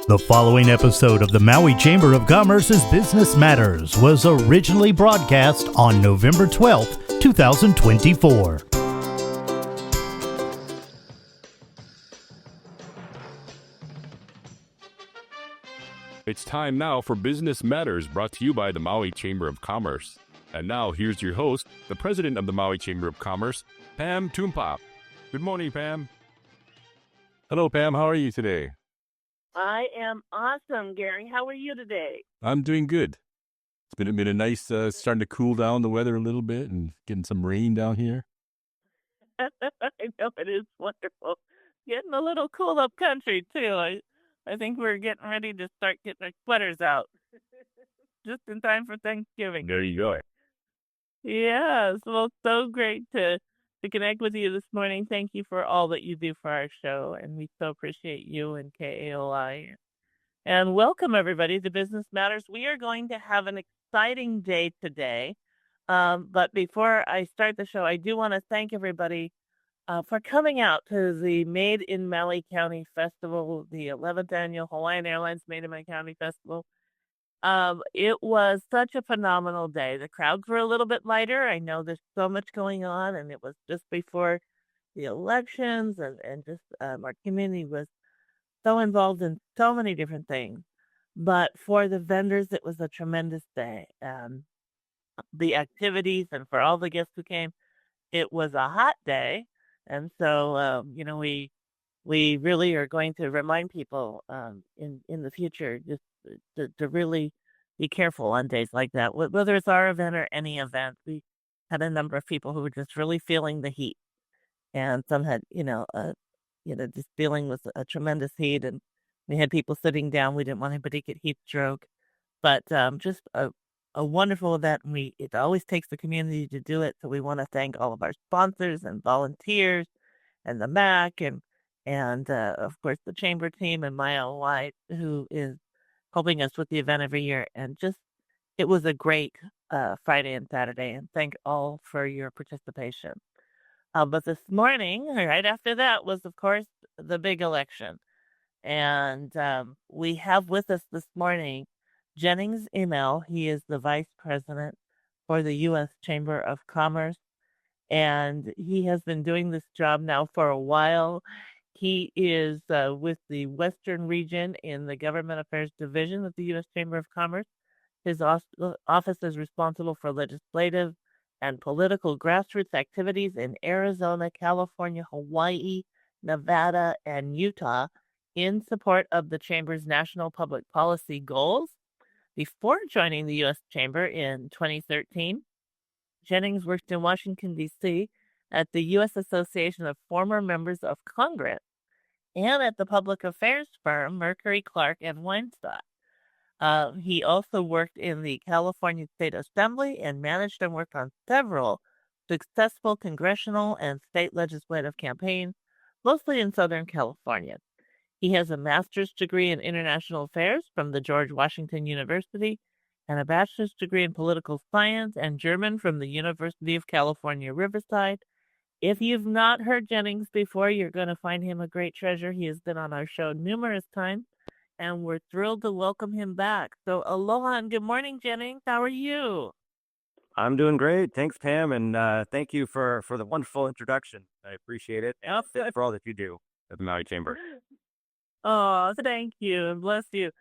The following episode of the Maui Chamber of Commerce's Business Matters was originally broadcast on November 12th, 2024. It's time now for Business Matters, brought to you by the Maui Chamber of Commerce. And now, here's your host, the president of the Maui Chamber of Commerce, Pam Tumpap. Good morning, Pam. Hello, Pam. How are you today? I am awesome, Gary. How are you today? I'm doing good. It's been a nice, starting to cool down the weather a little bit and getting some rain down here. I know it is wonderful. Getting a little cool up country, too. I think we're getting ready to start getting our sweaters out. Just in time for Thanksgiving. There you go. Yes, well, so great to connect with you this morning. Thank you for all that you do for our show, and we so appreciate you and KAOI. And welcome, everybody, to Business Matters. We are going to have an exciting day today. But before I start the show, I do want to thank everybody for coming out to the Made in Maui County Festival, the 11th Annual Hawaiian Airlines Made in Maui County Festival. It was such a phenomenal day. The crowds were a little bit lighter. I know there's so much going on, and it was just before the elections, and just our community was so involved in so many different things. But for the vendors, it was a tremendous day. The activities, and for all the guests who came, it was a hot day. And so, we really are going to remind people in the future just to really be careful on days like that, whether it's our event or any event. We had a number of people who were just really feeling the heat, and some had, just dealing with a tremendous heat, and we had people sitting down. We didn't want anybody to get heat stroke, but just a wonderful event. And it always takes the community to do it, so we want to thank all of our sponsors and volunteers, and the MAC, and of course the chamber team, and Maya White, who is helping us with the event every year. And just, it was a great Friday and Saturday, and thank all for your participation. But this morning, right after that, was, of course, the big election. And we have with us this morning Jennings Imel. He is the vice president for the U.S. Chamber of Commerce, and he has been doing this job now for a while. He is with the Western Region in the Government Affairs Division of the U.S. Chamber of Commerce. His office is responsible for legislative and political grassroots activities in Arizona, California, Hawaii, Nevada, and Utah in support of the Chamber's national public policy goals. Before joining the U.S. Chamber in 2013, Jennings worked in Washington, D.C., at the U.S. Association of Former Members of Congress, and at the public affairs firm Mercury, Clark, and Weinstock. He also worked in the California State Assembly and managed and worked on several successful congressional and state legislative campaigns, mostly in Southern California. He has a master's degree in international affairs from the George Washington University, and a bachelor's degree in political science and German from the University of California, Riverside. If you've not heard Jennings before, you're going to find him a great treasure. He has been on our show numerous times, and we're thrilled to welcome him back. So aloha and good morning, Jennings. How are you? I'm doing great. Thanks, Pam, and thank you for the wonderful introduction. I appreciate it, and for all that you do at the Maui Chamber. Oh, thank you, and bless you.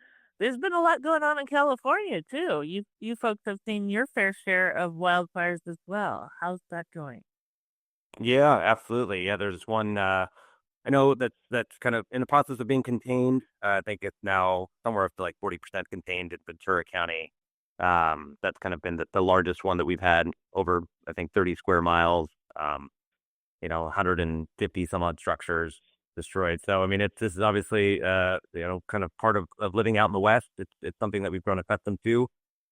There's been a lot going on in California, too. You folks have seen your fair share of wildfires as well. How's that going? Yeah, absolutely. Yeah, there's one. I know that's kind of in the process of being contained. I think it's now somewhere up to like 40% contained in Ventura County. That's kind of been the largest one that we've had, over, I think, 30 square miles. 150 some odd structures destroyed. So, I mean, this is obviously, kind of part of living out in the West. It's something that we've grown accustomed to,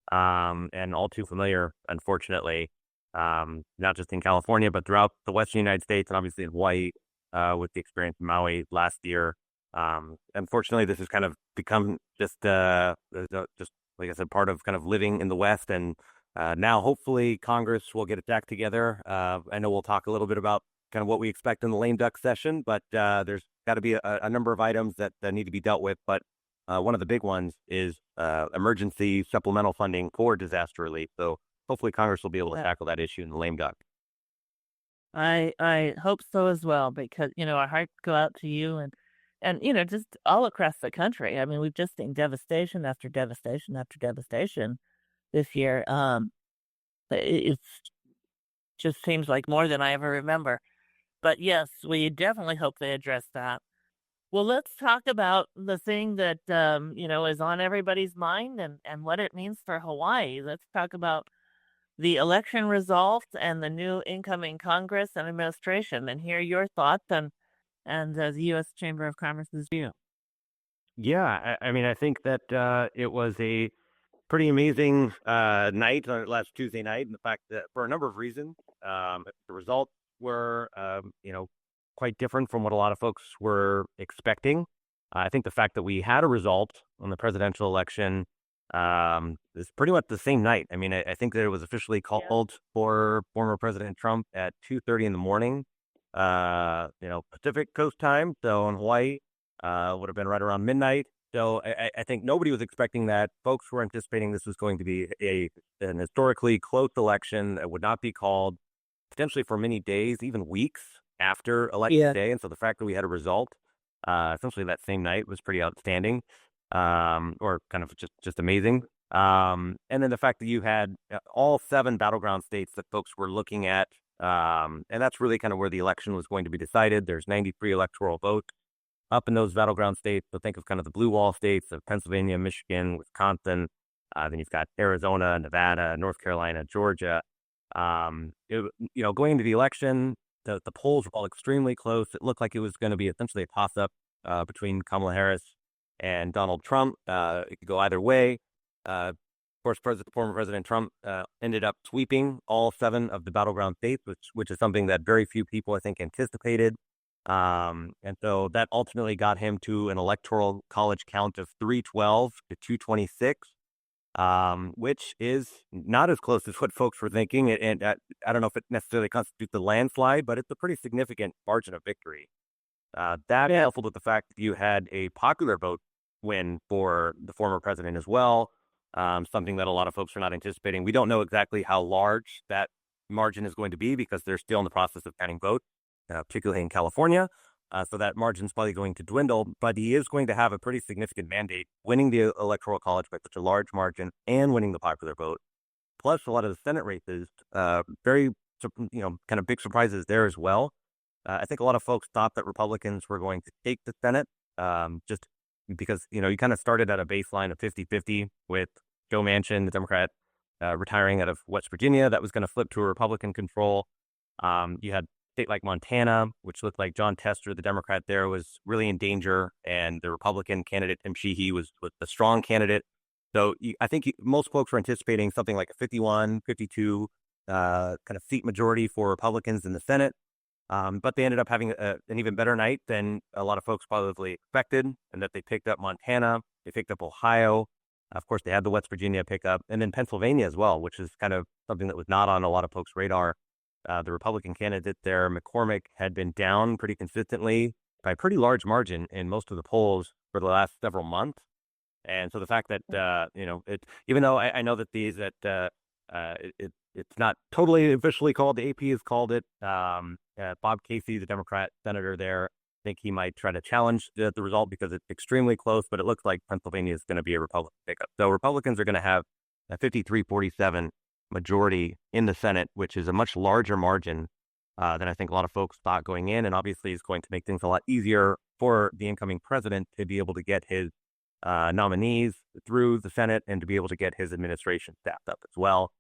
and all too familiar, unfortunately, not just in California, but throughout the Western United States, and obviously in Hawaii, with the experience in Maui last year. Unfortunately, this has kind of become just like I said, part of kind of living in the West. And now hopefully Congress will get its act together. I know we'll talk a little bit about kind of what we expect in the lame duck session, but there's got to be a number of items that need to be dealt with. But One of the big ones is emergency supplemental funding for disaster relief. So hopefully Congress will be able to tackle that issue in the lame duck. I hope so as well, because our hearts go out to you and just all across the country. I mean, we've just seen devastation after devastation after devastation this year. It just seems like more than I ever remember. But yes, we definitely hope they address that. Well, let's talk about the thing that is on everybody's mind and what it means for Hawaii. Let's talk about the election results and the new incoming Congress and administration, and hear your thoughts and the U.S. Chamber of Commerce's view. Yeah, I mean, I think that it was a pretty amazing night on last Tuesday night, and the fact that for a number of reasons, the results were, quite different from what a lot of folks were expecting. I think the fact that we had a result on the presidential election is pretty much the same night. I mean, I think that it was officially called for former President Trump at 2:30 in the morning, Pacific Coast time. So in Hawaii, would have been right around midnight. So I think nobody was expecting that. Folks were anticipating this was going to be an historically close election that would not be called potentially for many days, even weeks after election day. And so the fact that we had a result essentially that same night was pretty outstanding, or kind of just amazing. And then the fact that you had all 7 battleground states that folks were looking at, and that's really kind of where the election was going to be decided. There's 93 electoral votes up in those battleground states. So think of kind of the blue wall states of Pennsylvania, Michigan, Wisconsin. Then you've got Arizona, Nevada, North Carolina, Georgia. Going into the election, the polls were all extremely close. It looked like it was going to be essentially a toss-up between Kamala Harris and Donald Trump. It could go either way. Of course, former President Trump ended up sweeping all 7 of the battleground states, which is something that very few people, I think, anticipated. And so that ultimately got him to an electoral college count of 312 to 226, which is not as close as what folks were thinking. And I don't know if it necessarily constitutes a landslide, but it's a pretty significant margin of victory. That coupled with the fact that you had a popular vote win for the former president as well, something that a lot of folks are not anticipating. We don't know exactly how large that margin is going to be because they're still in the process of counting votes, particularly in California. So that margin is probably going to dwindle, but he is going to have a pretty significant mandate, winning the electoral college by such a large margin and winning the popular vote. Plus, a lot of the Senate races, very, kind of big surprises there as well. I think a lot of folks thought that Republicans were going to take the Senate, just because, you kind of started at a baseline of 50-50 with Joe Manchin, the Democrat, retiring out of West Virginia. That was going to flip to a Republican control. You had a state like Montana, which looked like John Tester, the Democrat there, was really in danger, and the Republican candidate, Tim Sheehy, was a strong candidate. So I think most folks were anticipating something like a 51, 52 kind of seat majority for Republicans in the Senate. But they ended up having an even better night than a lot of folks probably expected, and that they picked up Montana, they picked up Ohio. Of course, they had the West Virginia pickup, and then Pennsylvania as well, which is kind of something that was not on a lot of folks' radar. The Republican candidate there, McCormick, had been down pretty consistently by a pretty large margin in most of the polls for the last several months. And so the fact that, even though I know that it's not totally officially called, the AP has called it. Bob Casey, the Democrat senator there, I think he might try to challenge the result because it's extremely close, but it looks like Pennsylvania is going to be a Republican pickup. So Republicans are going to have a 53-47 majority in the Senate, which is a much larger margin than I think a lot of folks thought going in, and obviously is going to make things a lot easier for the incoming president to be able to get his nominees through the Senate and to be able to get his administration staffed up as well.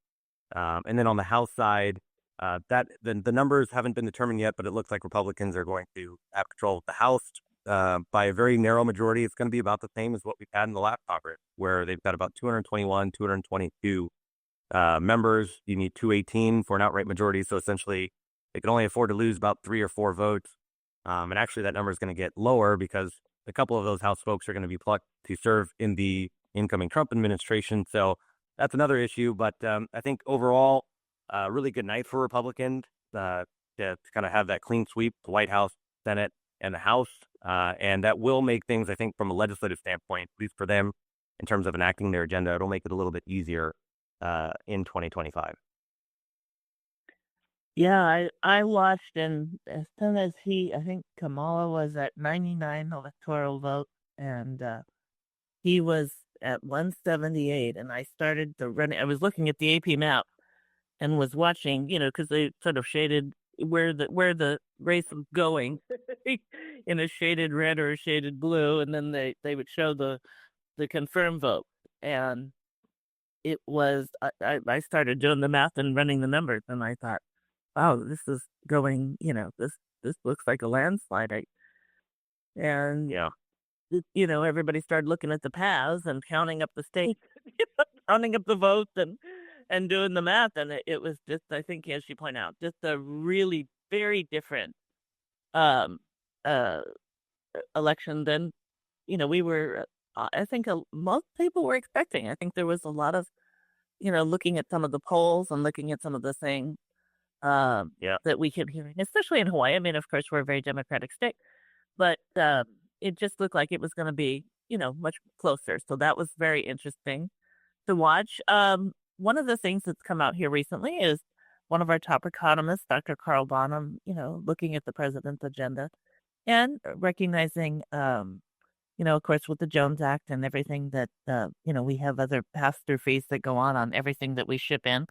And then on the House side, the numbers haven't been determined yet, but it looks like Republicans are going to have control of the House by a very narrow majority. It's going to be about the same as what we've had in the last Congress, where they've got about 221, 222 members. You need 218 for an outright majority. So essentially, they can only afford to lose about 3 or 4 votes. And actually, that number is going to get lower because a couple of those House folks are going to be plucked to serve in the incoming Trump administration. So that's another issue. But I think overall, really good night for Republicans to kind of have that clean sweep, the White House, Senate, and the House. And that will make things, I think, from a legislative standpoint, at least for them, in terms of enacting their agenda, it'll make it a little bit easier in 2025. Yeah, I watched, and as soon as I think Kamala was at 99 electoral votes, and he was at 178, and I started to run. I was looking at the AP map and was watching, because they sort of shaded where the race was going in a shaded red or a shaded blue, and then they would show the confirmed vote, and it was I started doing the math and running the numbers, and I thought, wow, this is going, this looks like a landslide. And Yeah. everybody started looking at the paths and counting up the states, counting up the votes, and doing the math, and it was just, I think, as you point out, just a really very different um uh election than we were. I think most people were expecting. I think there was a lot of looking at some of the polls and looking at some of the things Yeah. that we kept hearing, especially in Hawaii. I mean, of course, we're a very Democratic state, but it just looked like it was going to be, much closer. So that was very interesting to watch. One of the things that's come out here recently is one of our top economists, Dr. Carl Bonham, looking at the president's agenda and recognizing, of course, with the Jones Act and everything that, we have other pass-through fees that go on everything that we ship in,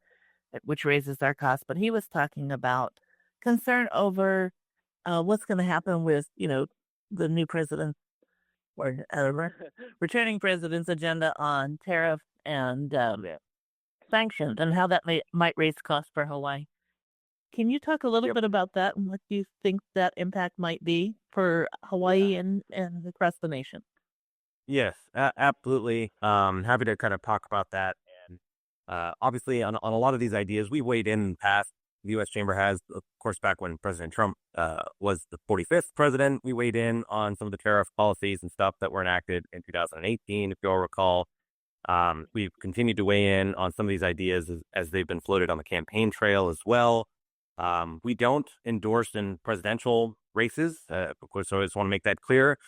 which raises our costs. But he was talking about concern over what's going to happen with, the new president or returning president's agenda on tariff and sanctions, and how that might raise costs for Hawaii. Can you talk a little bit about that and what do you think that impact might be for Hawaii and across the nation? Yes, absolutely. Happy to kind of talk about that. And obviously, on a lot of these ideas, we weighed in the past. The U.S. Chamber has, of course, back when President Trump was the 45th president, we weighed in on some of the tariff policies and stuff that were enacted in 2018, if you'll recall. We've continued to weigh in on some of these ideas as they've been floated on the campaign trail as well. We don't endorse in presidential races, of course, so I just want to make that clear.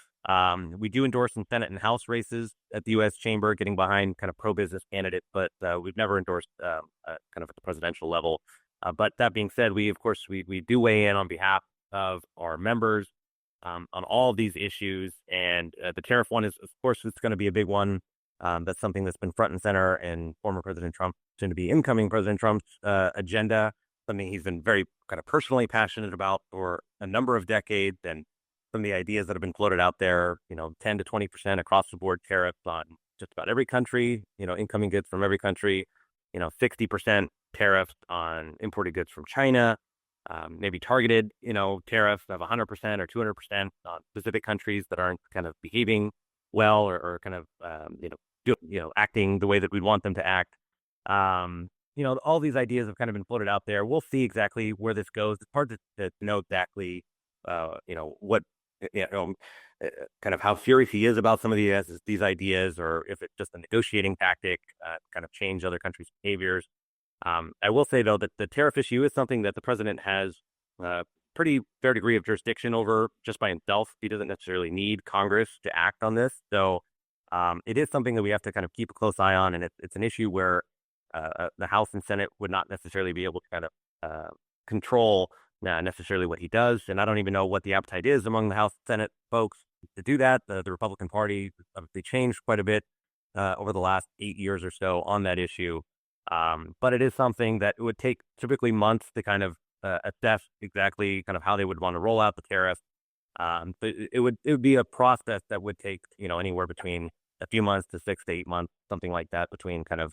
We do endorse in Senate and House races at the U.S. Chamber, getting behind kind of pro-business candidates, but we've never endorsed kind of at the presidential level. But that being said, we do weigh in on behalf of our members on all of these issues, and the tariff one is, of course, it's going to be a big one. That's something that's been front and center in former President Trump, soon to be incoming President Trump's agenda. Something he's been very kind of personally passionate about for a number of decades, and some of the ideas that have been floated out there, 10 to 20% across the board tariffs on just about every country, incoming goods from every country, 60% tariffs on imported goods from China, maybe targeted, tariffs of 100% or 200% on specific countries that aren't kind of behaving well or kind of, acting the way that we'd want them to act. All these ideas have kind of been floated out there. We'll see exactly where this goes. It's hard to know exactly, what, kind of how serious he is about some of these ideas, or if it's just a negotiating tactic, kind of change other countries' behaviors. I will say, though, that the tariff issue is something that the president has pretty fair degree of jurisdiction over just by himself. He doesn't necessarily need Congress to act on this. So it is something that we have to kind of keep a close eye on. And it's an issue where the House and Senate would not necessarily be able to kind of control necessarily what he does. And I don't even know what the appetite is among the House and Senate folks to do that. The Republican Party obviously changed quite a bit over the last 8 years or so on that issue. But it is something that it would take typically months to kind of assess exactly kind of how they would want to roll out the tariff. But it would be a process that would take, anywhere between a few months to 6 to 8 months, something like that, between kind of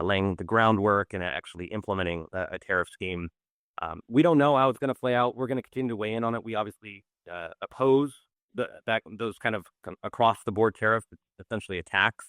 laying the groundwork and actually implementing a tariff scheme. We don't know how it's going to play out. We're going to continue to weigh in on it. We obviously oppose those kind of across the board tariffs, essentially a tax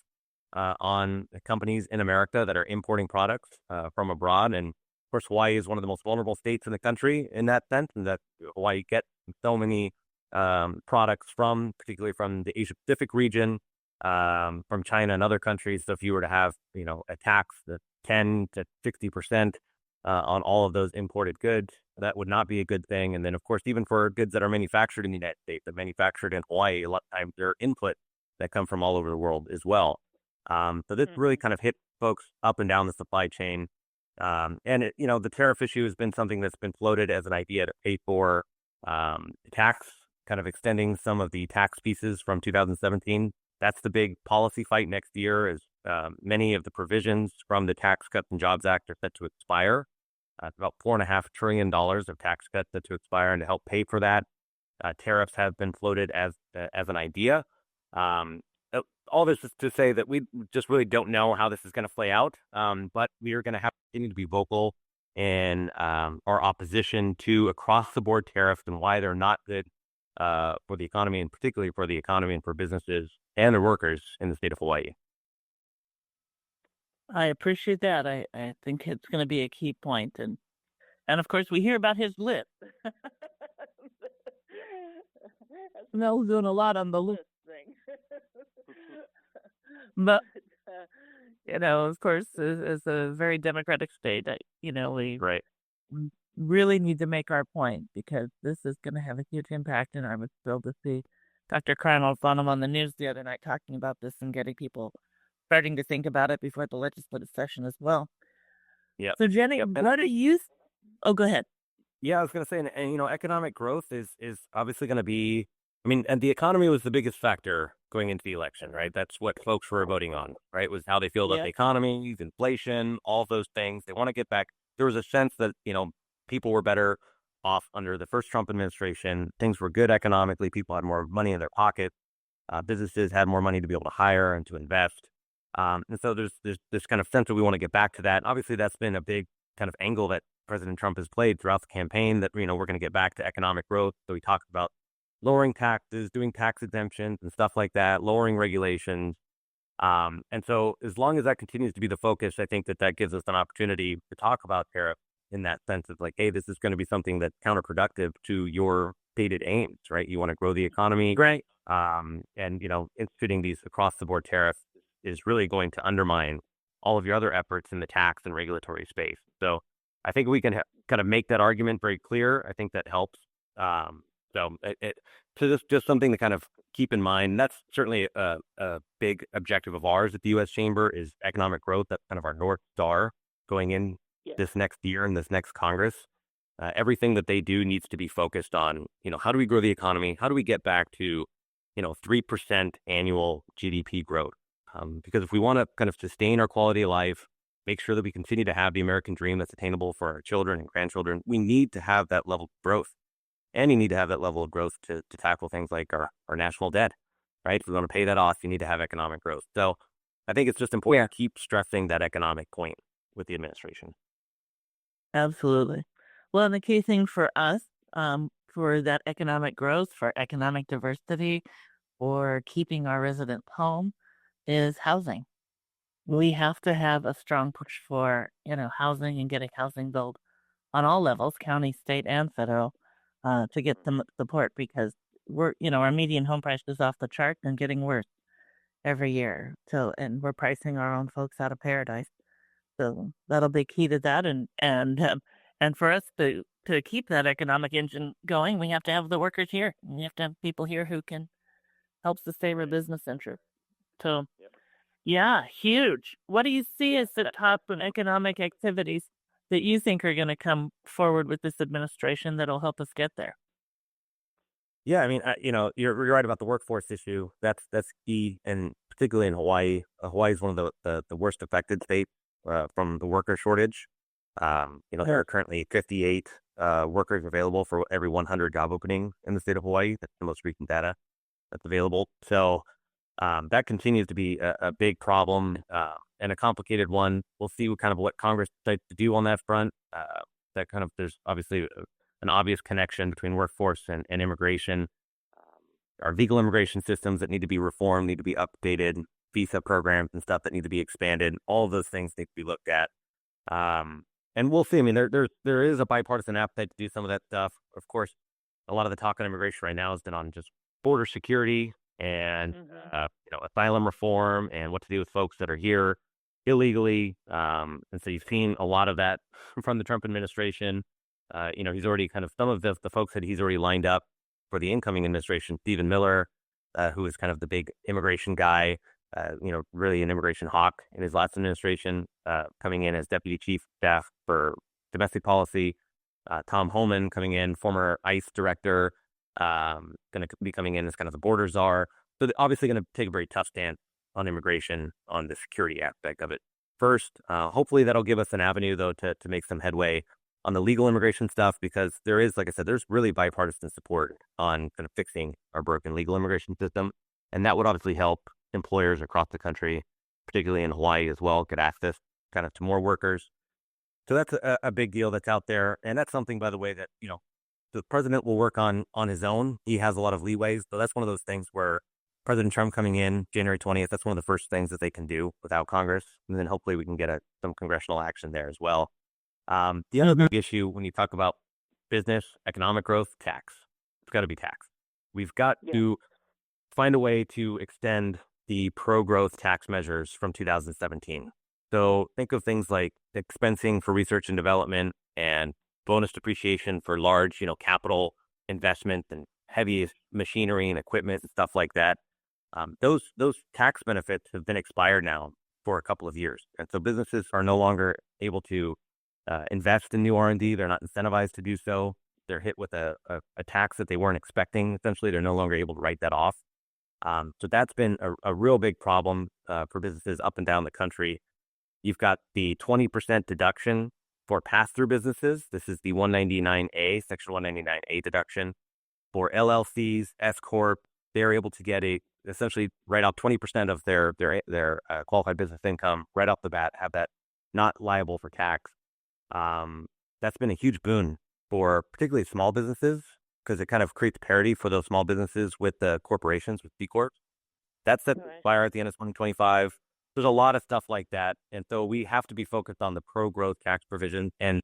on companies in America that are importing products from abroad. And of course, Hawaii is one of the most vulnerable states in the country in that sense, and that Hawaii gets so many products particularly from the Asia Pacific region, from China and other countries. So if you were to have, a tax that's 10 to 60% on all of those imported goods. That would not be a good thing. And then, of course, even for goods that are manufactured in the United States, that manufactured in Hawaii, a lot of times there are input that come from all over the world as well. So this really kind of hit folks up and down the supply chain. And the tariff issue has been something that's been floated as an idea to pay for tax, kind of extending some of the tax pieces from 2017. That's the big policy fight next year. Is many of the provisions from the Tax Cuts and Jobs Act are set to expire. It's about $4.5 trillion of tax cuts set to expire, and to help pay for that, tariffs have been floated as an idea. All this is to say that we just really don't know how this is going to play out, but we are going to have to continue to be vocal in our opposition to across-the-board tariffs and why they're not good for the economy, and particularly for the economy and for businesses and their workers in the state of Hawaii. I appreciate that. I think it's going to be a key point. And of course, we hear about his list. Mel's doing a lot on the list thing. But, of course, as a very democratic state, we Right. really need to make our point, because this is going to have a huge impact. And I was thrilled to see Dr. Cronald on the news the other night talking about this and getting people starting to think about it before the legislative session as well. Yeah. So, Jenny, what do you? Oh, go ahead. Yeah, I was going to say, and economic growth is obviously going to be. I mean, and the economy was the biggest factor going into the election, right? That's what folks were voting on, right? Was how they feel about the economy, inflation, all those things. They want to get back. There was a sense that people were better off under the first Trump administration. Things were good economically. People had more money in their pockets. Businesses had more money to be able to hire and to invest. And so there's this kind of sense that we want to get back to that. Obviously, that's been a big kind of angle that President Trump has played throughout the campaign, that we're going to get back to economic growth. So he talked about lowering taxes, doing tax exemptions and stuff like that, lowering regulations. And so as long as that continues to be the focus, I think that gives us an opportunity to talk about tariffs in that sense of like, hey, this is going to be something that's counterproductive to your stated aims, right? You want to grow the economy. Right. And, instituting these across the board tariffs is really going to undermine all of your other efforts in the tax and regulatory space. So I think we can kind of make that argument very clear. I think that helps. So it's just something to kind of keep in mind. That's certainly a big objective of ours at the U.S. Chamber, is economic growth. That's kind of our North Star going in this next year and this next Congress. Everything that they do needs to be focused on, how do we grow the economy? How do we get back to, 3% annual GDP growth? Because if we want to kind of sustain our quality of life, make sure that we continue to have the American dream that's attainable for our children and grandchildren, we need to have that level of growth. And you need to have that level of growth to tackle things like our national debt, right? If we want to pay that off, you need to have economic growth. So I think it's just important to keep stressing that economic point with the administration. Absolutely. Well, and the key thing for us, for that economic growth, for economic diversity, for keeping our residents home, is housing. We have to have a strong push for, housing and getting housing built on all levels, county, state, and federal, to get some support, because our median home price is off the chart and getting worse every year. So, and we're pricing our own folks out of paradise. So that'll be key to that. And for us to keep that economic engine going, we have to have the workers here. We have to have people here who can help sustain our business interests. So, yeah, huge. What do you see as the top economic activities that you think are going to come forward with this administration that'll help us get there? Yeah, I mean, you're right about the workforce issue. That's key, and particularly in Hawaii. Hawaii is one of the worst affected states from the worker shortage. There are currently 58 workers available for every 100 job opening in the state of Hawaii. That's the most recent data that's available. So that continues to be a big problem and a complicated one. We'll see what Congress decides to do on that front. There's obviously an obvious connection between workforce and immigration. Our legal immigration systems that need to be reformed, need to be updated, visa programs and stuff that need to be expanded. All of those things need to be looked at. And we'll see. I mean, there is a bipartisan appetite to do some of that stuff. Of course, a lot of the talk on immigration right now has been on just border security and asylum reform and what to do with folks that are here. illegally. And so you've seen a lot of that from the Trump administration. He's already kind of some of the folks that he's already lined up for the incoming administration. Stephen Miller, who is kind of the big immigration guy, really an immigration hawk in his last administration, coming in as deputy chief of staff for domestic policy. Tom Homan coming in, former ICE director, going to be coming in as kind of the border czar. So they're obviously going to take a very tough stance on immigration, on the security aspect of it. First, hopefully that'll give us an avenue, though, to make some headway on the legal immigration stuff, because there is, like I said, there's really bipartisan support on kind of fixing our broken legal immigration system. And that would obviously help employers across the country, particularly in Hawaii as well, get access kind of to more workers. So that's a big deal that's out there. And that's something, by the way, that, the president will work on his own. He has a lot of leeways. So that's one of those things where President Trump coming in January 20th, that's one of the first things that they can do without Congress. And then hopefully we can get some congressional action there as well. The other big issue when you talk about business, economic growth, tax. It's got to be tax. We've got to find a way to extend the pro-growth tax measures from 2017. So think of things like expensing for research and development and bonus depreciation for large, capital investment and heavy machinery and equipment and stuff like that. Those tax benefits have been expired now for a couple of years. And so businesses are no longer able to invest in new R&D. They're not incentivized to do so. They're hit with a tax that they weren't expecting. Essentially, they're no longer able to write that off. So that's been a real big problem for businesses up and down the country. You've got the 20% deduction for pass-through businesses. This is the 199A, Section 199A deduction. For LLCs, S Corp, they're able to get essentially write off 20% of their qualified business income right off the bat, have that not liable for tax. That's been a huge boon for particularly small businesses, because it kind of creates parity for those small businesses with the corporations, with C Corps. That's set to expire at the end of 2025. There's a lot of stuff like that. And so we have to be focused on the pro-growth tax provision. And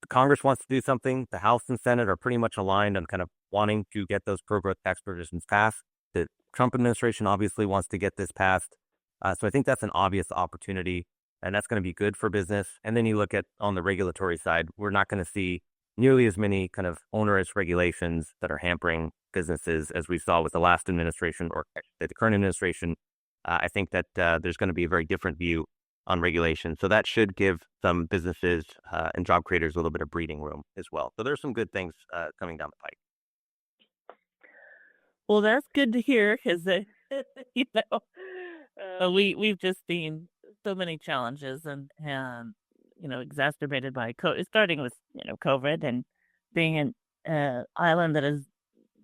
the Congress wants to do something. The House and Senate are pretty much aligned on kind of wanting to get those pro-growth tax provisions passed. The Trump administration obviously wants to get this passed. So I think that's an obvious opportunity, and that's going to be good for business. And then you look at on the regulatory side, we're not going to see nearly as many kind of onerous regulations that are hampering businesses as we saw with the last administration or the current administration. I think that there's going to be a very different view on regulation. So that should give some businesses and job creators a little bit of breathing room as well. So there's some good things coming down the pike. Well, that's good to hear, because we've just seen so many challenges and exacerbated by starting with COVID, and being an island that is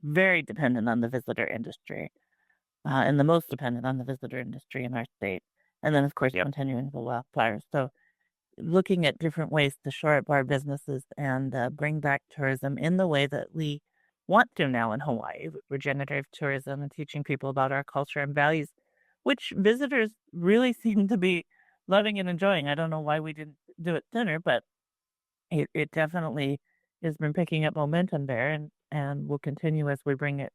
very dependent on the visitor industry, and the most dependent on the visitor industry in our state. And then, of course, continuing the wildfires. So looking at different ways to shore up our businesses and bring back tourism in the way that we want to now in Hawaii, regenerative tourism, and teaching people about our culture and values, which visitors really seem to be loving and enjoying. I don't know why we didn't do it sooner, but it definitely has been picking up momentum there, and will continue as we bring it,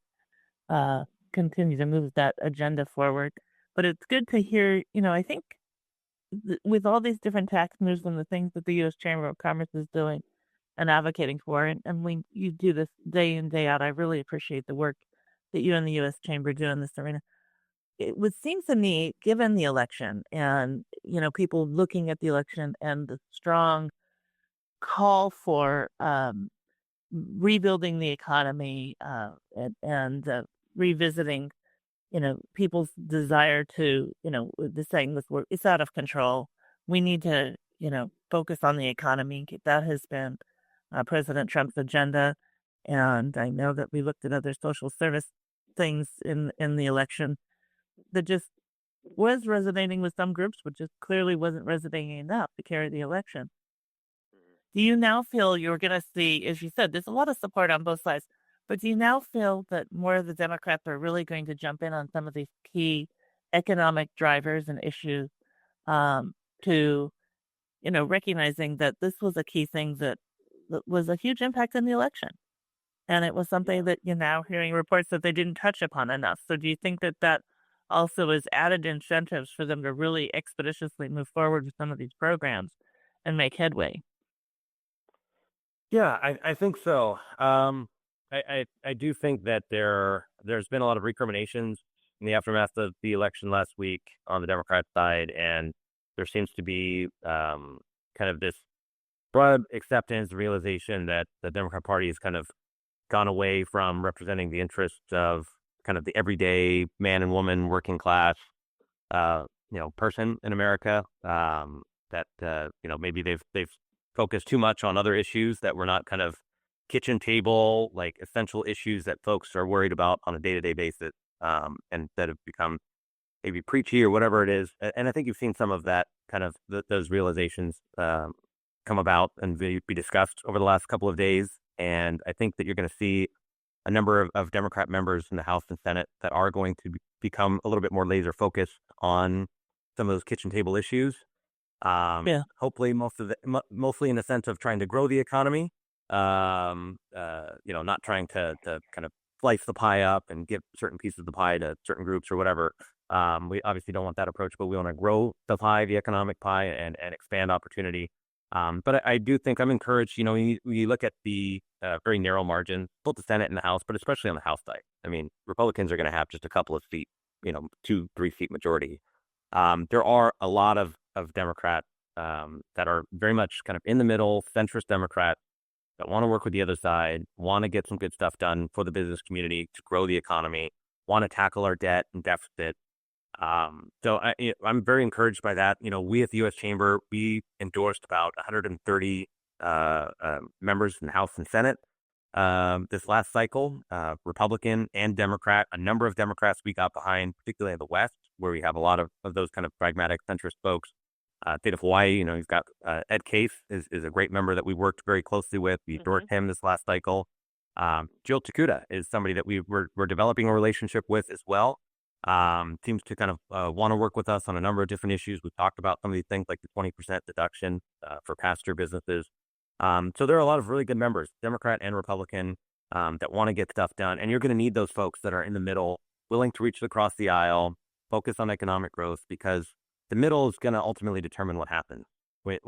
continue to move that agenda forward. But it's good to hear, I think with all these different tax moves and the things that the U.S. Chamber of Commerce is doing and advocating for, and when you do this day in, day out, I really appreciate the work that you and the U.S. Chamber do in this arena. It would seem to me, given the election and, people looking at the election and the strong call for rebuilding the economy and revisiting, people's desire to, the saying this word, it's out of control. We need to, focus on the economy. That has been President Trump's agenda. And I know that we looked at other social service things in the election that just was resonating with some groups, but just clearly wasn't resonating enough to carry the election. Do you now feel you're going to see, as you said, there's a lot of support on both sides, but do you now feel that more of the Democrats are really going to jump in on some of these key economic drivers and issues to, recognizing that this was a key thing that was a huge impact in the election? And it was something that you're now hearing reports that they didn't touch upon enough. So do you think that also as added incentives for them to really expeditiously move forward with some of these programs and make headway. Yeah, I think so. I do think that there's been a lot of recriminations in the aftermath of the election last week on the Democrat side, and there seems to be kind of this broad acceptance, realization that the Democrat Party has kind of gone away from representing the interests of kind of the everyday man and woman, working class, person in America. Maybe they've focused too much on other issues that were not kind of kitchen table, like essential issues that folks are worried about on a day-to-day basis, and that have become maybe preachy or whatever it is. And I think you've seen some of that kind of those realizations come about and be discussed over the last couple of days. And I think that you're going to see a number of Democrat members in the House and Senate that are going to become a little bit more laser focused on some of those kitchen table issues. Hopefully mostly in the sense of trying to grow the economy, not trying to kind of slice the pie up and give certain pieces of the pie to certain groups or whatever. We obviously don't want that approach, but we want to grow the pie, the economic pie, and expand opportunity. But I do think I'm encouraged. When you look at the very narrow margin, both the Senate and the House, but especially on the House side. I mean, Republicans are going to have just a couple of seat, 2-3 seat majority. There are a lot of Democrats that are very much kind of in the middle, centrist Democrats that want to work with the other side, want to get some good stuff done for the business community to grow the economy, want to tackle our debt and deficit. So I'm very encouraged by that. We at the U.S. Chamber, we endorsed about 130 members in the House and Senate this last cycle, Republican and Democrat. A number of Democrats we got behind, particularly in the West, where we have a lot of those kind of pragmatic centrist folks. State of Hawaii, you've got Ed Case is a great member that we worked very closely with. We endorsed him this last cycle. Jill Takuda is somebody that we're developing a relationship with as well. Seems to kind of want to work with us on a number of different issues. We've talked about some of these things like the 20% deduction for pastor businesses. So there are a lot of really good members, Democrat and Republican, that want to get stuff done. And you're going to need those folks that are in the middle, willing to reach across the aisle, focus on economic growth, because the middle is going to ultimately determine what happens. When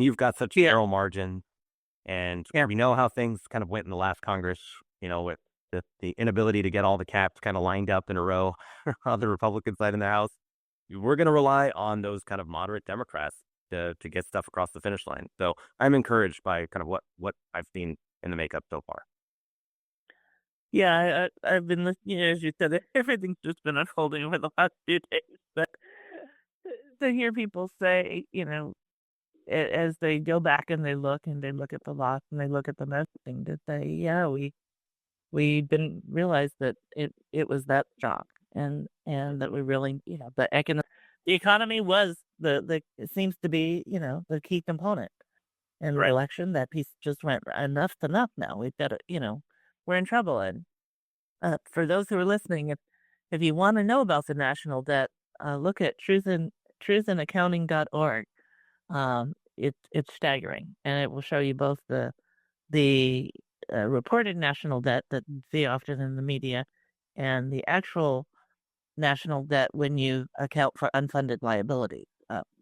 you've got such narrow margin, and we know how things kind of went in the last Congress, with the inability to get all the caps kind of lined up in a row on the Republican side in the House, we're going to rely on those kind of moderate Democrats to get stuff across the finish line. So I'm encouraged by kind of what I've seen in the makeup so far. Yeah, I've been listening, as you said, everything's just been unfolding over the last few days. But to hear people say, as they go back and they look at the loss and they look at the messaging, to say, yeah, we didn't realize that it was that strong, and that we really, the economy was it seems to be, the key component in the election. That piece just went enough's enough now. We've got to, we're in trouble. And for those who are listening, if you want to know about the national debt, look at truthandaccounting.org. It's staggering, and it will show you both the reported national debt that you see often in the media and the actual national debt when you account for unfunded liabilities,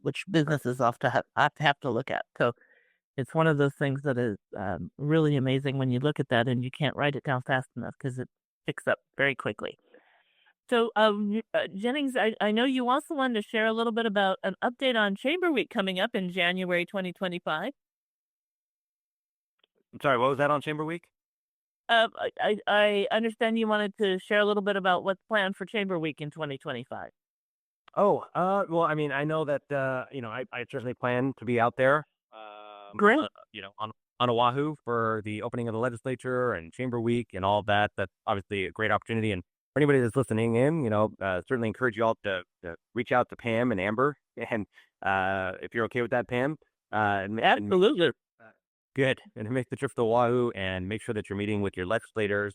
which businesses often have to look at. So it's one of those things that is really amazing when you look at that, and you can't write it down fast enough because it picks up very quickly. So, Jennings, I know you also wanted to share a little bit about an update on Chamber Week coming up in January 2025. I'm sorry, what was that on Chamber Week? I understand you wanted to share a little bit about what's planned for Chamber Week in 2025. Oh, well, I mean, I know that, I certainly plan to be out there, Great. On Oahu for the opening of the legislature and Chamber Week and all of that. That's obviously a great opportunity. And for anybody that's listening in, certainly encourage you all to reach out to Pam and Amber. And if you're okay with that, Pam. Absolutely. Good. And to make the trip to Oahu and make sure that you're meeting with your legislators.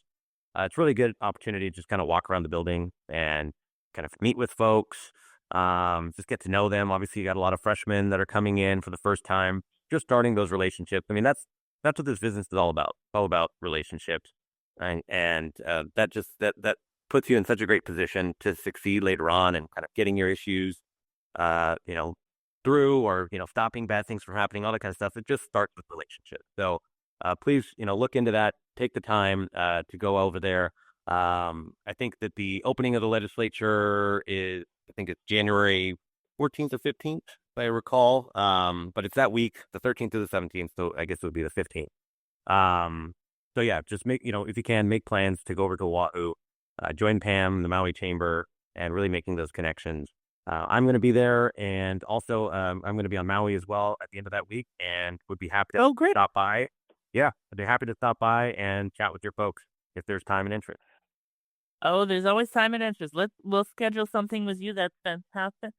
It's a really good opportunity to just kind of walk around the building and kind of meet with folks, just get to know them. Obviously, you got a lot of freshmen that are coming in for the first time, just starting those relationships. I mean, that's what this business is all about. It's all about relationships. And that puts you in such a great position to succeed later on and kind of getting your issues, through, or, stopping bad things from happening, all that kind of stuff. It just starts with relationships. So please, look into that. Take the time to go over there. I think that the opening of the legislature is, I think it's January 14th or 15th, if I recall. But it's that week, the 13th to the 17th. So I guess it would be the 15th. So yeah, just if you can, make plans to go over to Oahu, join Pam, the Maui Chamber, and really making those connections. I'm going to be there, and also I'm going to be on Maui as well at the end of that week, and would be happy to great. stop by. Yeah, I'd be happy to stop by and chat with your folks if there's time and interest. Oh, there's always time and interest. We'll schedule something with you. That's fantastic.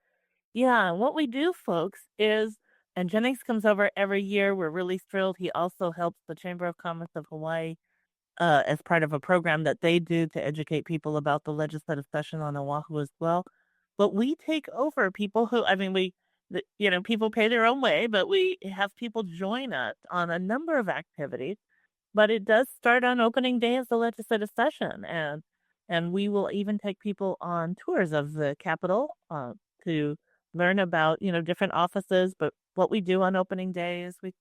Yeah, what we do, folks, is, and Jennings comes over every year. We're really thrilled. He also helps the Chamber of Commerce of Hawaii as part of a program that they do to educate people about the legislative session on Oahu as well. But we take over people who, I mean, people pay their own way, but we have people join us on a number of activities. But it does start on opening day of the legislative session, and we will even take people on tours of the Capitol to learn about different offices. But what we do on opening day is we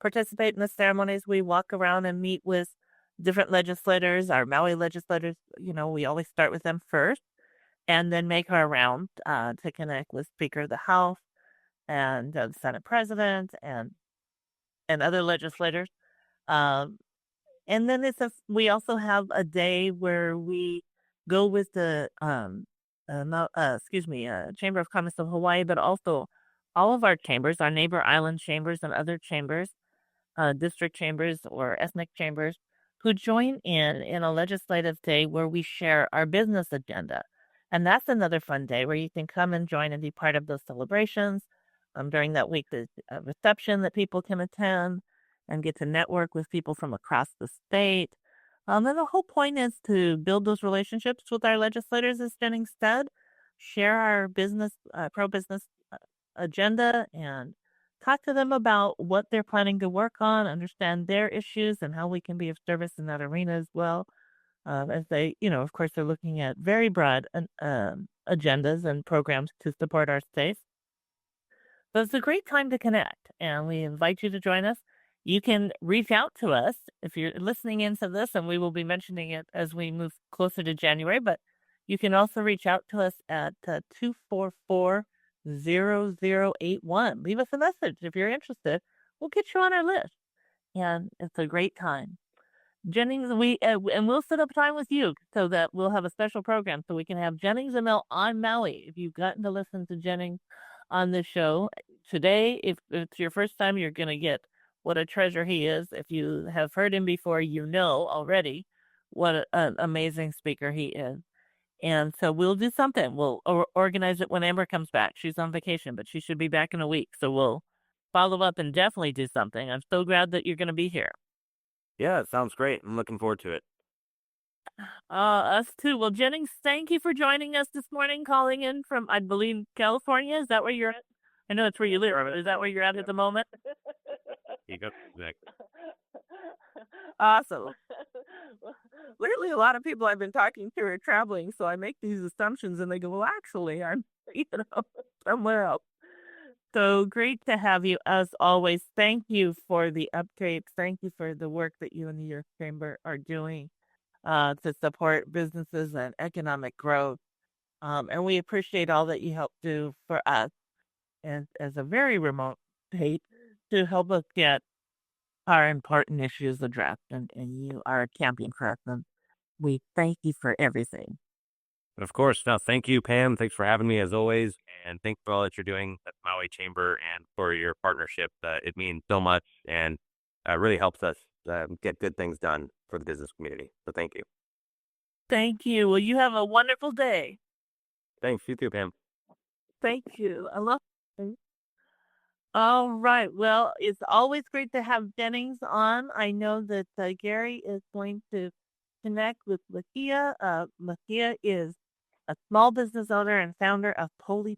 participate in the ceremonies. We walk around and meet with different legislators, our Maui legislators. We always start with them first, and then make our round to connect with Speaker of the House and the Senate President and other legislators. And then we also have a day where we go with the Chamber of Commerce of Hawaii, but also all of our chambers, our neighbor island chambers and other chambers, district chambers or ethnic chambers, who join in a legislative day where we share our business agenda. And that's another fun day where you can come and join and be part of those celebrations. During that week, there's a reception that people can attend and get to network with people from across the state. And the whole point is to build those relationships with our legislators, as Jennings said, share our business, pro-business agenda, and talk to them about what they're planning to work on, understand their issues, and how we can be of service in that arena as well. As they, of course, they're looking at very broad agendas and programs to support our state. So it's a great time to connect, and we invite you to join us. You can reach out to us if you're listening into this, and we will be mentioning it as we move closer to January, but you can also reach out to us at 244-0081. Leave us a message if you're interested. We'll get you on our list, and it's a great time. Jennings, and we'll set up time with you so that we'll have a special program so we can have Jennings and Imel on Maui. If you've gotten to listen to Jennings on the show today, if it's your first time, you're going to get what a treasure he is. If you have heard him before, already what an amazing speaker he is. And so we'll do something. We'll organize it when Amber comes back. She's on vacation, but she should be back in a week. So we'll follow up and definitely do something. I'm so glad that you're going to be here. Yeah, it sounds great. I'm looking forward to it. Us too. Well, Jennings, thank you for joining us this morning, calling in from, I believe, California. Is that where you're at? I know it's where you live. Is that where you're at the moment? You go, Nick. Awesome. Lately, a lot of people I've been talking to are traveling, so I make these assumptions, and they go, "Well, actually, I'm, somewhere else." So great to have you, as always. Thank you for the updates. Thank you for the work that you and your chamber are doing to support businesses and economic growth. And we appreciate all that you help do for us, and as a very remote state, to help us get our important issues addressed. And you are a champion for us, and we thank you for everything. Of course. No, thank you, Pam. Thanks for having me as always. And thanks for all that you're doing at Maui Chamber and for your partnership. It means so much and really helps us get good things done for the business community. So thank you. Thank you. Well, you have a wonderful day. Thanks. You too, Pam. Thank you. I love you. All right. Well, it's always great to have Jennings on. I know that Gary is going to connect with Lehia. Lehia is a small business owner and founder of Poli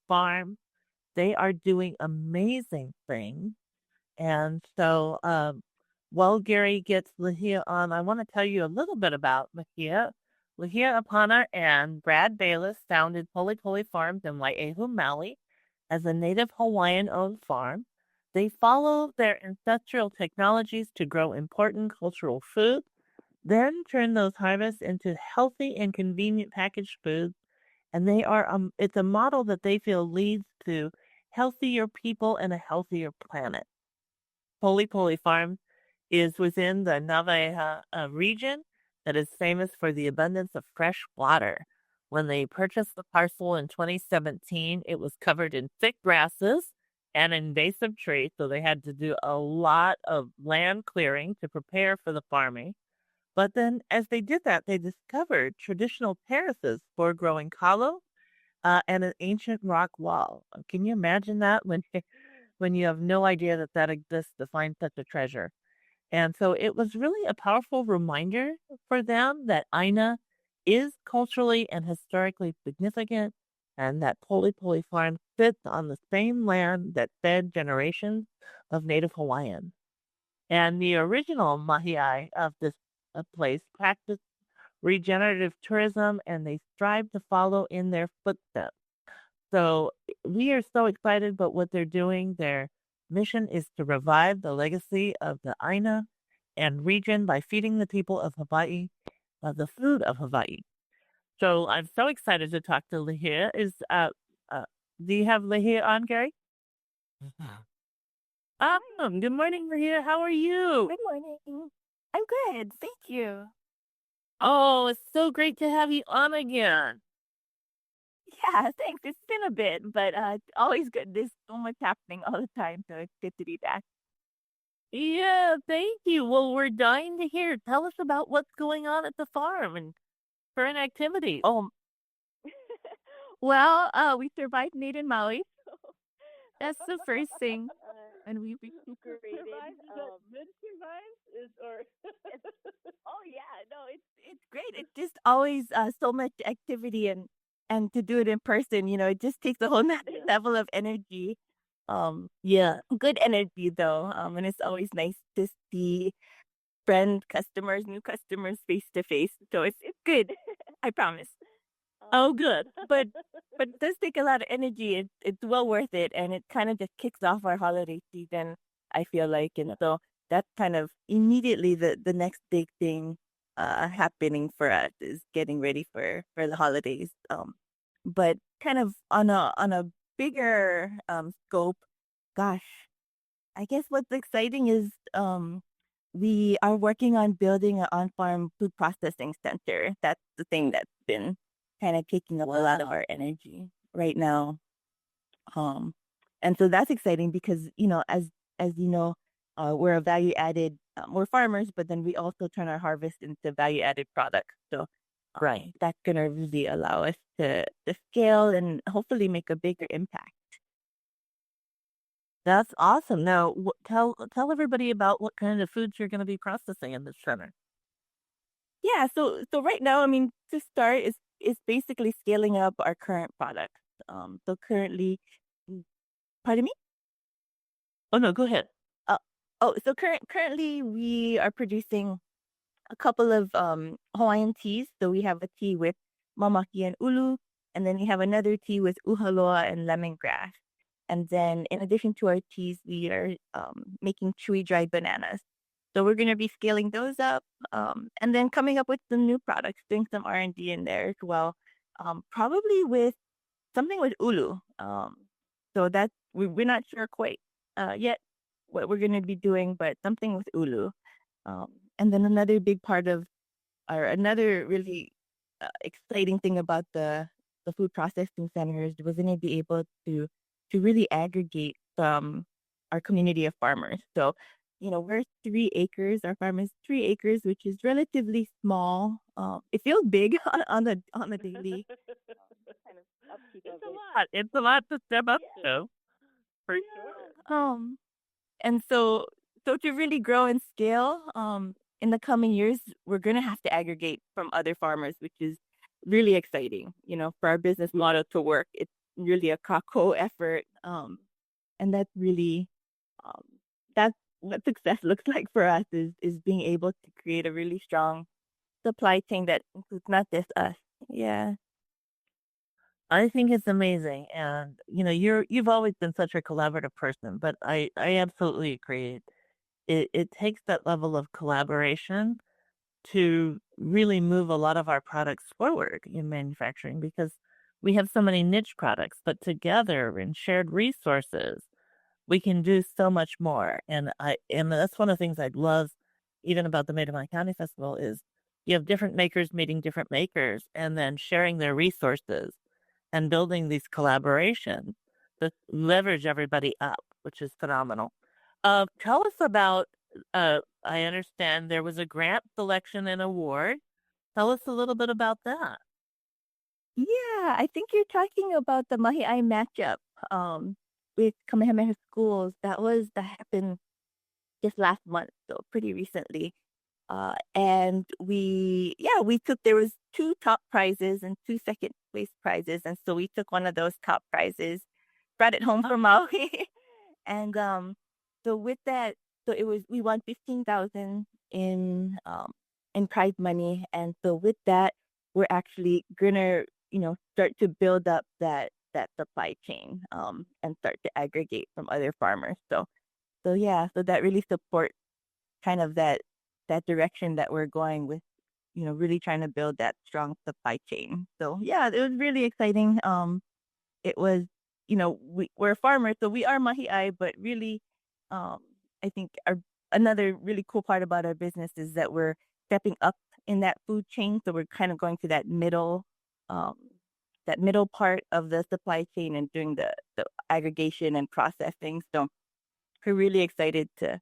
Farm. They are doing amazing things. And so while Gary gets Lehia on, I want to tell you a little bit about Lehia. Lehia Apana and Brad Bayless founded Poli Poli Farms in Wai'ehu, Maui, as a native Hawaiian-owned farm. They follow their ancestral technologies to grow important cultural foods, then turn those harvests into healthy and convenient packaged foods. And it's a model that they feel leads to healthier people and a healthier planet. Poli Poli Farm is within the Navaeha region that is famous for the abundance of fresh water. When they purchased the parcel in 2017, it was covered in thick grasses and invasive trees, so they had to do a lot of land clearing to prepare for the farming. But then, as they did that, they discovered traditional terraces for growing kalo and an ancient rock wall. Can you imagine that when you have no idea that that exists to find such a treasure? And so it was really a powerful reminder for them that Aina is culturally and historically significant, and that Poli Poli Farm sits on the same land that fed generations of Native Hawaiians. And the original mahiai of this place practiced regenerative tourism, and they strive to follow in their footsteps. So we are so excited about what they're doing. Their mission is to revive the legacy of the Aina and region by feeding the people of Hawaii the food of Hawaii. So I'm so excited to talk to Lehia. Uh, do you have Lehia on, Gary? Good morning, Lehia. How are you? Good morning. I'm good, thank you. Oh, it's so great to have you on again. Yeah, thanks. It's been a bit, but it's always good. There's so much happening all the time, so it's good to be back. Yeah, thank you. Well, we're dying to hear. Tell us about what's going on at the farm and current activities. Oh, well, we survived Nate in Maui. That's the first thing, and we recuperated. Mid survive is or Oh yeah, no, it's great. It's just always so much activity and to do it in person, it just takes a whole nother level of energy. yeah. Good energy though. And it's always nice to see customers, new customers face to face. So it's good. I promise. Oh, good. But it does take a lot of energy. It's well worth it, and it kind of just kicks off our holiday season. I feel like, and so that's kind of immediately the next big thing happening for us is getting ready for the holidays. But kind of on a bigger scope, gosh, I guess what's exciting is we are working on building an on-farm food processing center. That's the thing that's been kind of taking up a lot of our energy right now. Um, and so that's exciting because, as you know, we're a value added, we're farmers, but then we also turn our harvest into value added products. So Right. that's going to really allow us to scale and hopefully make a bigger impact. That's awesome. Now, tell everybody about what kind of foods you're going to be processing in this center. Yeah, so right now, I mean, to start is basically scaling up our current products. So currently, mm, pardon me? Oh no, go ahead. Uh, so currently we are producing a couple of Hawaiian teas. So we have a tea with mamaki and ulu, and then we have another tea with uhaloa and lemongrass. And then in addition to our teas, we are making chewy dried bananas. So we're going to be scaling those up, and then coming up with some new products, doing some R&D in there as well. Probably with something with ulu. So that's we're not sure quite yet what we're going to be doing, but something with ulu. Um, and then another big part of or another really exciting thing about the food processing centers was going to be able to really aggregate our community of farmers. So, we're 3 acres. Our farm is 3 acres, which is relatively small. It feels big on the daily kind of upkeep of It's a it. lot. It's a lot to step up Yeah. to, for Yeah. sure. And so to really grow and scale, in the coming years, we're gonna have to aggregate from other farmers, which is really exciting. For our business model to work, it's really a kako effort. And that's really, um, that's what success looks like for us is being able to create a really strong supply chain that includes not just us. Yeah. I think it's amazing, and you've always been such a collaborative person, but I absolutely agree. It takes that level of collaboration to really move a lot of our products forward in manufacturing because we have so many niche products, but together in shared resources, we can do so much more. And that's one of the things I love even about the Made in My County Festival is you have different makers meeting different makers and then sharing their resources and building these collaborations that leverage everybody up, which is phenomenal. Tell us about, I understand there was a grant selection and award. Tell us a little bit about that. Yeah, I think you're talking about the Mahi'ai matchup with Kamehameha Schools. That happened just last month, so pretty recently. And we took there was two top prizes and two second place prizes, and so we took one of those top prizes, brought it home from Maui, and so with that, so it was we won 15,000 in prize money, and so with that, we're actually gonna start to build up that supply chain and start to aggregate from other farmers. So yeah, so that really supports kind of that direction that we're going with, really trying to build that strong supply chain. So yeah, it was really exciting. It was, we're farmers, so we are mahi'ai, but really, um, I think another really cool part about our business is that we're stepping up in that food chain. So we're kind of going to um, that middle part of the supply chain and doing the aggregation and processing. So we're really excited to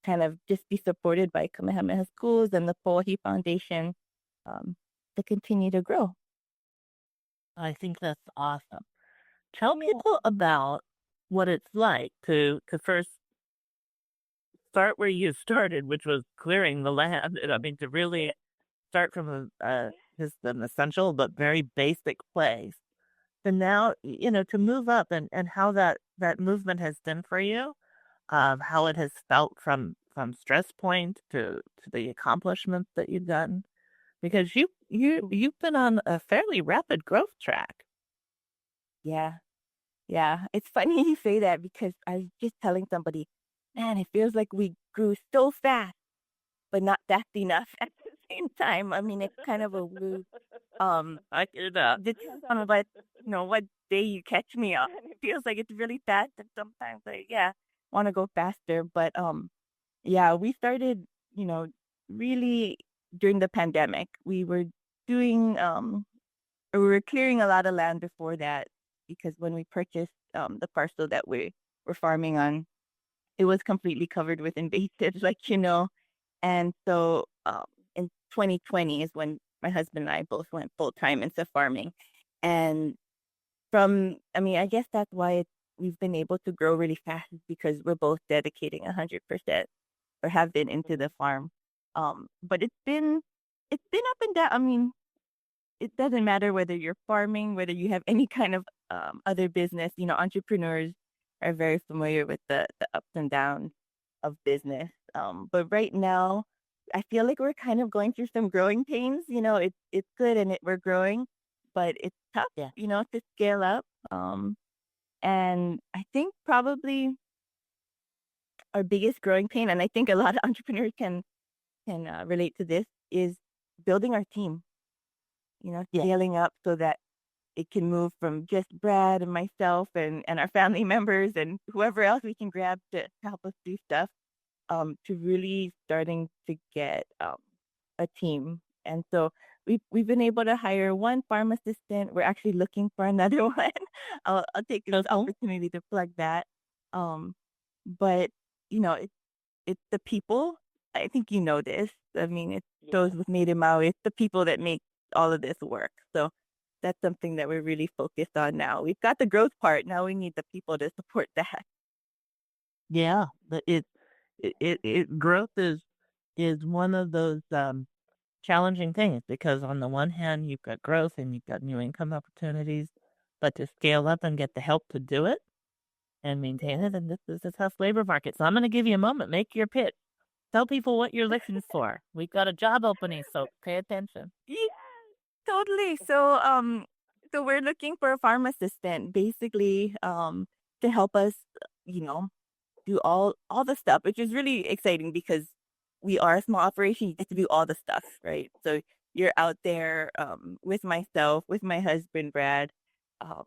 kind of just be supported by Kamehameha Schools and the Poli Foundation um, to continue to grow. I think that's awesome. Tell people about what it's like to first start where you started, which was clearing the land. And I mean, to really start from just an essential but very basic place. To now, to move up and how that movement has been for you, how it has felt from stress point to the accomplishments that you've done, because you've been on a fairly rapid growth track. Yeah, yeah. It's funny you say that because I was just telling somebody, man, it feels like we grew so fast, but not fast enough at the same time. I mean, it's kind of a weird, I hear that. depends on what day you catch me on. It feels like it's really fast, and sometimes want to go faster. But yeah, we started, you know, really during the pandemic. We were doing or we were clearing a lot of land before that because when we purchased the parcel that we were farming on, it was completely covered with invasives, and so in 2020 is when my husband and I both went full time into farming. And I mean, I guess that's why we've been able to grow really fast is because we're both dedicating 100% or have been into the farm. But it's been up and down. I mean, it doesn't matter whether you're farming, whether you have any kind of other business. Entrepreneurs are very familiar with the ups and downs of business. But right now, I feel like we're kind of going through some growing pains. It's good and we're growing, but it's tough, Yeah. to scale up. And I think probably our biggest growing pain, and I think a lot of entrepreneurs can relate to this, is building our team. Yeah. Scaling up so that it can move from just Brad and myself and our family members and whoever else we can grab to help us do stuff, to really starting to get a team. And so we've been able to hire one farm assistant. We're actually looking for another one. I'll take this Okay. opportunity to plug that. Um, but it's the people. I think you know this. I mean, it goes with Made in Maui. It's the people that make all of this work. So that's something that we're really focused on now. We've got the growth part. Now we need the people to support that. Yeah, growth is one of those challenging things because on the one hand you've got growth and you've got new income opportunities, but to scale up and get the help to do it and maintain it, and this is a tough labor market. So I'm going to give you a moment. Make your pitch. Tell people what you're looking for. We've got a job opening, so pay attention. Yeah, totally. So we're looking for a farm assistant, basically, to help us, you know, do all the stuff, which is really exciting because we are a small operation. You get to do all the stuff, right? So you're out there with myself, with my husband Brad, um,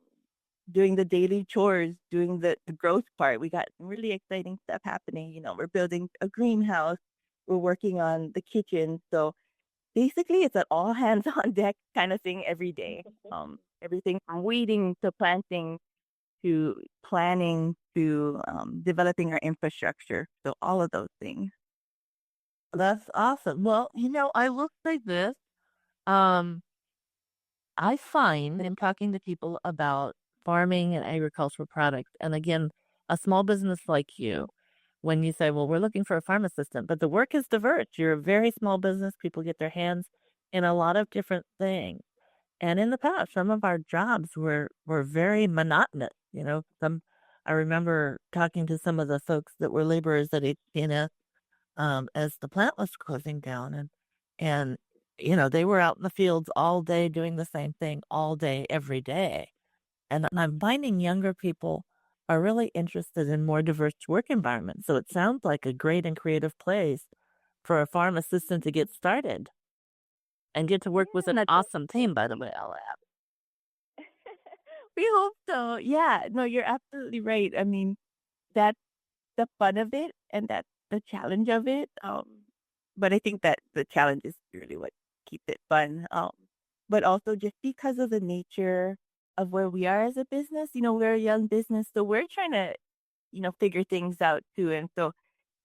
doing the daily chores, doing the growth part. We got really exciting stuff happening. We're building a greenhouse. We're working on the kitchen. So basically, it's an all hands on deck kind of thing every day. Everything from weeding to planting to planning to developing our infrastructure. So all of those things. That's awesome. Well, I will say this. Um, I find in talking to people about farming and agricultural products, and again, a small business like you, when you say, well, we're looking for a farm assistant, but the work is diverse. You're a very small business. People get their hands in a lot of different things. And in the past, some of our jobs were very monotonous. I remember talking to some of the folks that were laborers at HTNS as the plant was closing down, and they were out in the fields all day doing the same thing all day, every day. And I'm finding younger people are really interested in more diverse work environments. So it sounds like a great and creative place for a farm assistant to get started and get to work with an awesome team, by the way, I'll add. We hope so. Yeah, no, you're absolutely right. I mean, that's the fun of it and that's the challenge of it. But I think that the challenge is really what keeps it fun. But also just because of the nature of where we are as a business, we're a young business, so we're trying to, figure things out too. And so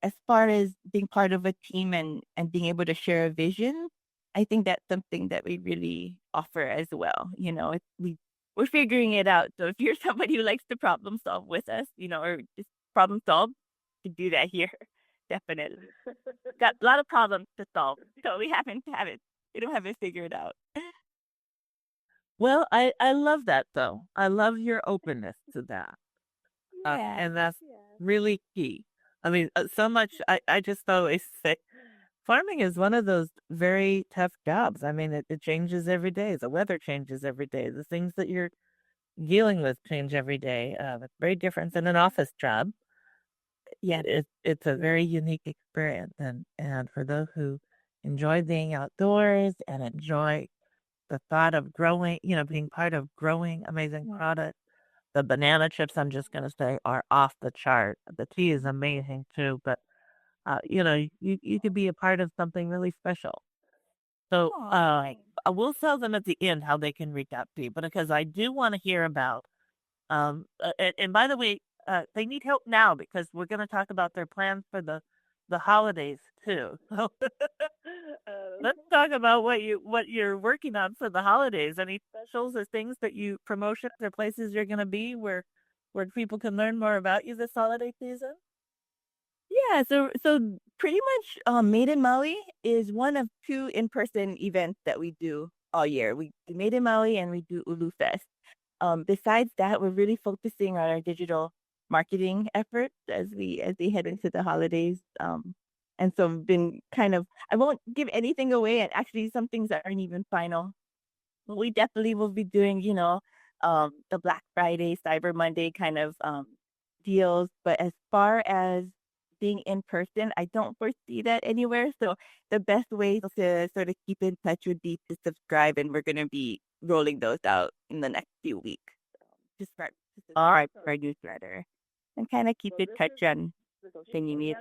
as far as being part of a team and being able to share a vision, I think that's something that we really offer as well. We're figuring it out. So if you're somebody who likes to problem solve with us, or just problem solve, to do that here, definitely. Got a lot of problems to solve, so we don't have it figured out. Well, I love that, though. I love your openness to that. Yeah, And that's really key. I mean, so much, I just always say, farming is one of those very tough jobs. I mean, it changes every day. The weather changes every day. The things that you're dealing with change every day. It's very different than an office job. Yet it's a very unique experience. And for those who enjoy being outdoors and enjoy the thought of growing, being part of growing amazing products, the banana chips, I'm just going to say, are off the chart. The tea is amazing too, but you could be a part of something really special. So I will tell them at the end how they can reach out to you, but because I do want to hear about, and by the way, they need help now because we're going to talk about their plans for the holidays too. So let's talk about what you're working on for the holidays. Any specials or things that promotions or places you're going to be where people can learn more about you this holiday season? Yeah, so pretty much Made in Maui is one of two in-person events that we do all year. We do Made in Maui and we do Ulu Fest. Besides that, we're really focusing on our digital marketing efforts as we head into the holidays. And so been I won't give anything away, and actually some things that aren't even final. But we definitely will be doing, the Black Friday, Cyber Monday kind of deals. But as far as being in person, I don't foresee that anywhere. So the best way to sort of keep in touch would be to subscribe, and we're going to be rolling those out in the next few weeks. Just start to subscribe to our newsletter and kind of keep in touch on thing you need.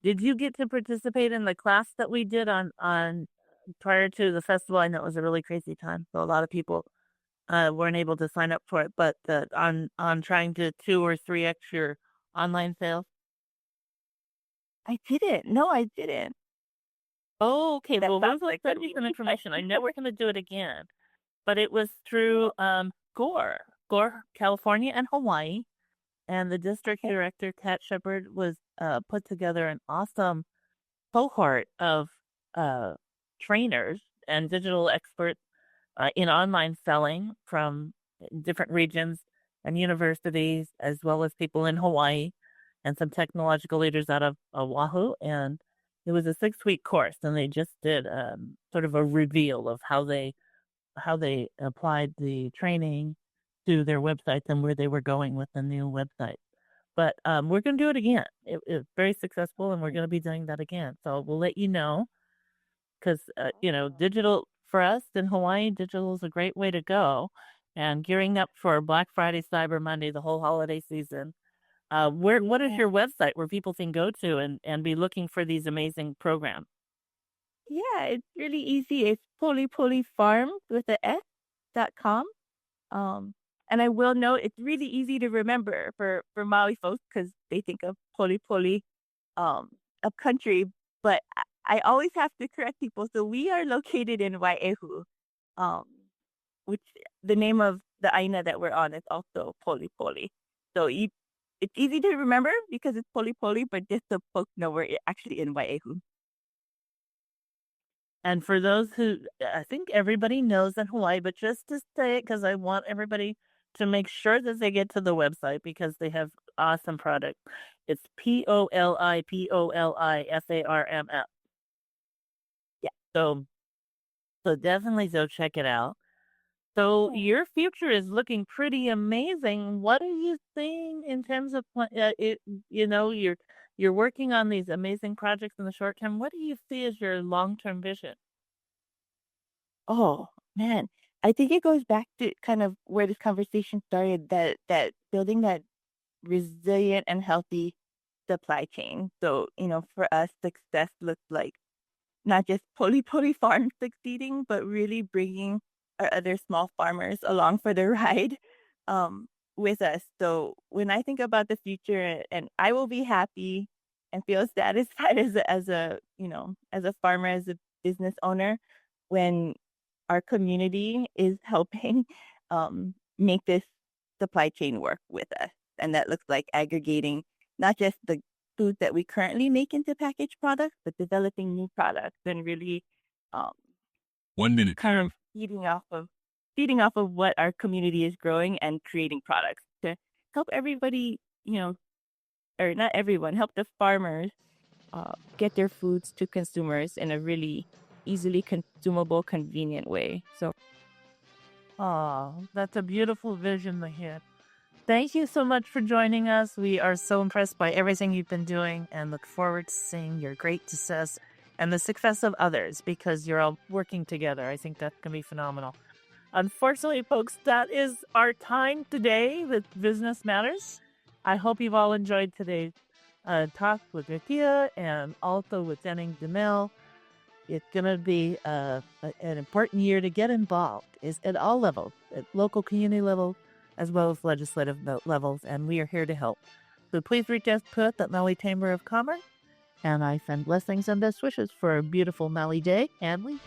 Did you get to participate in the class that we did on prior to the festival? I know it was a really crazy time, so a lot of people weren't able to sign up for it. But on trying to 2 or 3x your online sales. I didn't. No, I didn't. Oh, okay. That Well, sounds we'll like send you some information. I know we're going to do it again, but it was through Gore, California, and Hawaii. And the district director, Kat Shepard, was put together an awesome cohort of trainers and digital experts in online selling from different regions and universities, as well as people in Hawaii. and some technological leaders out of Oahu. And it was a 6-week course, and they just did sort of a reveal of how they applied the training to their websites and where they were going with the new website. But we're going to do it again. It was very successful, and we're going to be doing that again. So we'll let you know because, digital for us in Hawaii, digital is a great way to go. And gearing up for Black Friday, Cyber Monday, the whole holiday season. What is your website where people can go to and be looking for these amazing programs? Yeah, it's really easy. It's polypolyfarm with a S.com. And I will note it's really easy to remember for Maui folks because they think of poly a country, but I always have to correct people. So we are located in Wai'ehu, um, which the name of the aina that we're on is also Poly. So it's easy to remember because it's Poly, but just so folks know we're actually in Wai'ehu. And for those who, I think everybody knows in Hawaii, but just to say it, because I want everybody to make sure that they get to the website because they have awesome product. It's POLIFARMF. Yeah. So definitely go check it out. So Yeah. your future is looking pretty amazing. What are you seeing in terms of you're working on these amazing projects in the short term. What do you see as your long-term vision? Oh, man. I think it goes back to kind of where this conversation started, that building that resilient and healthy supply chain. So, for us, success looks like not just Poly Farm succeeding, but really bringing our other small farmers along for the ride um, with us. So when I think about the future, and I will be happy and feel satisfied as a farmer, as a business owner, when our community is helping make this supply chain work with us. And that looks like aggregating not just the food that we currently make into packaged products, but developing new products and really um, 1 minute. kind of feeding off of what our community is growing and creating products to help everybody, or not everyone, help the farmers get their foods to consumers in a really easily consumable, convenient way. So, Oh, that's a beautiful vision, Lehia. Thank you so much for joining us. We are so impressed by everything you've been doing and look forward to seeing your great success and the success of others because you're all working together. I think that's going to be phenomenal. Unfortunately, folks, that is our time today with Business Matters. I hope you've all enjoyed today's talk with Lehia and also with Jennings Imel. It's going to be an important year to get involved is at all levels, at local community level, as well as legislative levels, and we are here to help. So please reach us at Maui Chamber of Commerce, and I send blessings and best wishes for a beautiful Maui day and week.